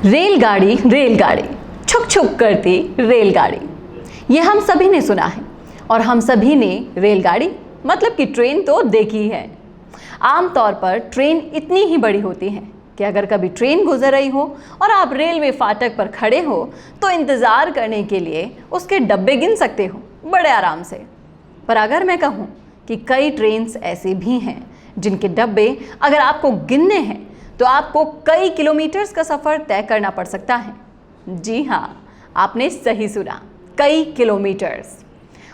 रेलगाड़ी रेलगाड़ी छुक छुक करती रेलगाड़ी, ये हम सभी ने सुना है और हम सभी ने रेलगाड़ी मतलब कि ट्रेन तो देखी है। आमतौर पर ट्रेन इतनी ही बड़ी होती है कि अगर कभी ट्रेन गुजर रही हो और आप रेलवे फाटक पर खड़े हो तो इंतज़ार करने के लिए उसके डब्बे गिन सकते हो बड़े आराम से। पर अगर मैं कहूँ कि कई ट्रेन्स ऐसे भी हैं जिनके डब्बे अगर आपको गिनने हैं तो आपको कई किलोमीटर्स का सफ़र तय करना पड़ सकता है। जी हाँ, आपने सही सुना, कई किलोमीटर्स।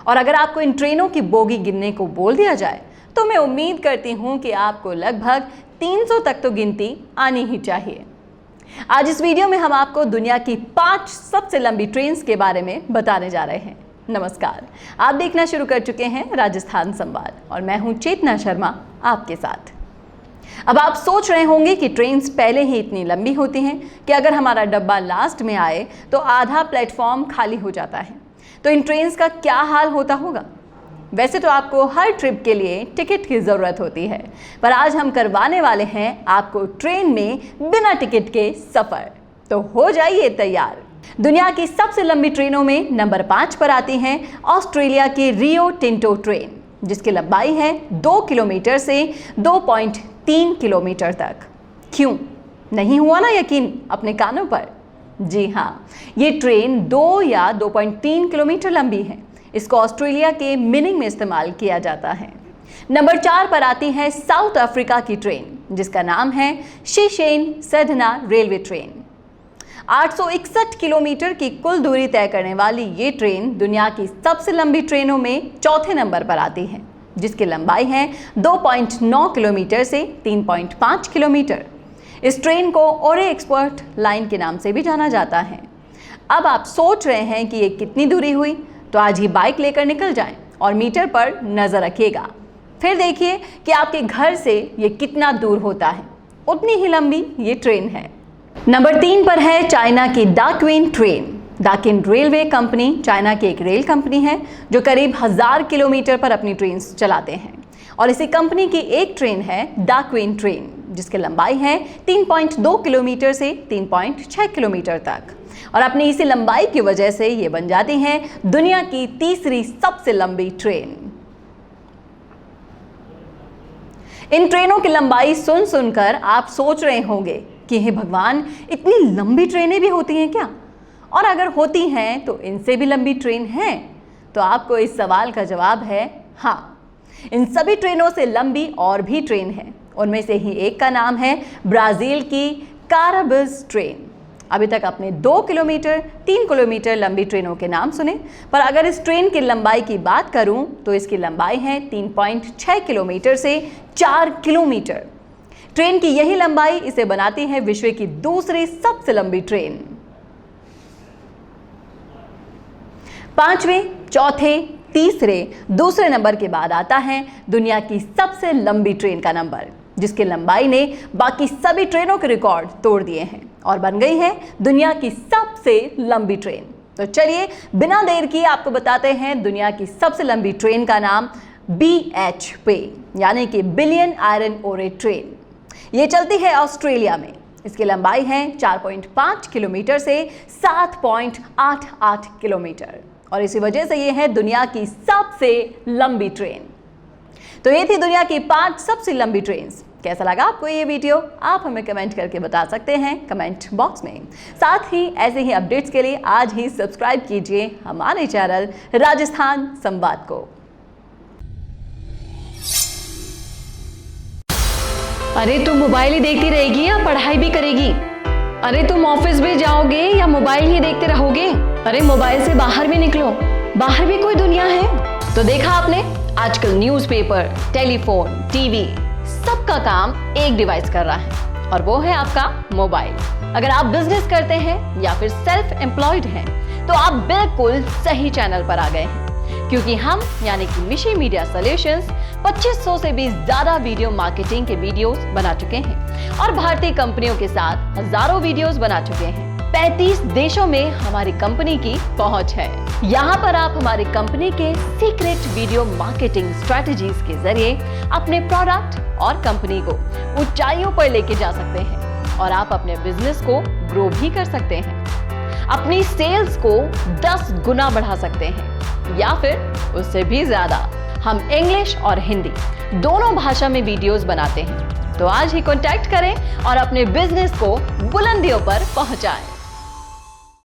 और अगर आपको इन ट्रेनों की बोगी गिनने को बोल दिया जाए तो मैं उम्मीद करती हूँ कि आपको लगभग 300 तक तो गिनती आनी ही चाहिए। आज इस वीडियो में हम आपको दुनिया की 5 सबसे लंबी ट्रेन्स के बारे में बताने जा रहे हैं। नमस्कार, आप देखना शुरू कर चुके हैं राजस्थान संवाद और मैं हूँ चेतना शर्मा आपके साथ। अब आप सोच रहे होंगे कि ट्रेन्स पहले ही इतनी लंबी होती हैं कि अगर हमारा डब्बा लास्ट में आए तो आधा प्लेटफॉर्म खाली हो जाता है। तो इन ट्रेन्स का क्या हाल होता होगा? वैसे तो आपको हर ट्रिप के लिए टिकट की ज़रूरत होती है, पर आज हम करवाने वाले हैं आपको ट्रेन में बिना टिकट के सफ़र। तो हो जाइए तैयार। दुनिया की सबसे लंबी ट्रेनों में नंबर 5 पर आती हैं ऑस्ट्रेलिया की रियो टिंटो ट्रेन, जिसकी लंबाई है 2 किलोमीटर से 2.3 किलोमीटर तक। क्यों नहीं हुआ ना यकीन अपने कानों पर? जी हाँ, ये ट्रेन 2 या 2.3 किलोमीटर लंबी है। इसको ऑस्ट्रेलिया के मिनिंग में इस्तेमाल किया जाता है। नंबर 4 पर आती है साउथ अफ्रीका की ट्रेन, जिसका नाम है शिशेन सधना रेलवे ट्रेन। 861 किलोमीटर की कुल दूरी तय करने वाली ये ट्रेन दुनिया की सबसे लंबी ट्रेनों में चौथे नंबर पर आती है, जिसकी लंबाई है 2.9 किलोमीटर से 3.5 किलोमीटर। इस ट्रेन को ओरे एक्सपर्ट लाइन के नाम से भी जाना जाता है। अब आप सोच रहे हैं कि ये कितनी दूरी हुई, तो आज ही बाइक लेकर निकल जाएं और मीटर पर नज़र रखिएगा। फिर देखिए कि आपके घर से ये कितना दूर होता है, उतनी ही लंबी ये ट्रेन है। नंबर 3 पर है चाइना की डाकिन ट्रेन। डाकिन रेलवे कंपनी चाइना की एक रेल कंपनी है जो करीब 1000 किलोमीटर पर अपनी ट्रेन चलाते हैं। और इसी कंपनी की एक ट्रेन है डाकिन ट्रेन, जिसकी लंबाई है 3.2 किलोमीटर से 3.6 किलोमीटर तक। और अपनी इसी लंबाई की वजह से ये बन जाती हैं दुनिया की तीसरी सबसे लंबी ट्रेन। इन ट्रेनों की लंबाई सुन सुनकर आप सोच रहे होंगे कि हे भगवान, इतनी लंबी ट्रेनें भी होती हैं क्या? और अगर होती हैं तो इनसे भी लंबी ट्रेन है? तो आपको इस सवाल का जवाब है हाँ, इन सभी ट्रेनों से लंबी और भी ट्रेन है। उनमें से ही एक का नाम है ब्राज़ील की कारबिज ट्रेन। अभी तक आपने 2 किलोमीटर 3 किलोमीटर लंबी ट्रेनों के नाम सुने, पर अगर इस ट्रेन की लंबाई की बात करूं तो इसकी लंबाई है 3.6 किलोमीटर से 4 किलोमीटर। ट्रेन की यही लंबाई इसे बनाती है विश्व की दूसरी सबसे लंबी ट्रेन। 5वें, चौथे, तीसरे, दूसरे नंबर के बाद आता है दुनिया की सबसे लंबी ट्रेन का नंबर, जिसकी लंबाई ने बाकी सभी ट्रेनों के रिकॉर्ड तोड़ दिए हैं और बन गई है दुनिया की सबसे लंबी ट्रेन। तो चलिए बिना देर किए आपको बताते हैं दुनिया की सबसे लंबी ट्रेन का नाम BHP, यानी कि बिलियन आयरन ओरे ट्रेन। ये चलती है ऑस्ट्रेलिया में। इसकी लंबाई है 4.5 किलोमीटर से 7.88 किलोमीटर और इसी वजह से ये है दुनिया की सबसे लंबी ट्रेन। तो ये थी दुनिया की 5 सबसे लंबी ट्रेन्स। कैसा लगा आपको ये वीडियो? आप हमें कमेंट करके बता सकते हैं कमेंट बॉक्स में। साथ ही ऐसे ही अपडेट्स के लिए आज ही सब्सक्राइब कीजिए हमारे चैनल राजस्थान संवाद को। अरे तुम मोबाइल ही देखती रहेगी या पढ़ाई भी करेगी? अरे तुम ऑफिस भी जाओगे या मोबाइल ही देखते रहोगे? अरे मोबाइल से बाहर भी निकलो, बाहर भी कोई दुनिया है। तो देखा आपने, आजकल न्यूज़पेपर, टेलीफोन, टीवी सबका काम एक डिवाइस कर रहा है और वो है आपका मोबाइल। अगर आप बिजनेस करते हैं या फिर सेल्फ एम्प्लॉयड हैं तो आप बिल्कुल सही चैनल पर आ गए हैं, क्योंकि हम यानी कि मिशी मीडिया सॉल्यूशंस 2500 से भी ज्यादा वीडियो मार्केटिंग के वीडियोस बना चुके हैं और भारतीय कंपनियों के साथ हजारों वीडियोस बना चुके हैं। 35 देशों में हमारी कंपनी की पहुंच है। यहाँ पर आप हमारी कंपनी के सीक्रेट वीडियो मार्केटिंग स्ट्रेटजीज के जरिए अपने प्रोडक्ट और कंपनी को ऊंचाइयों पर लेके जा सकते हैं और आप अपने बिजनेस को ग्रो भी कर सकते हैं, अपनी सेल्स को 10 गुना बढ़ा सकते हैं या फिर उससे भी ज्यादा। हम इंग्लिश और हिंदी दोनों भाषा में वीडियोस बनाते हैं, तो आज ही कांटेक्ट करें और अपने बिजनेस को बुलंदियों पर पहुंचाएं।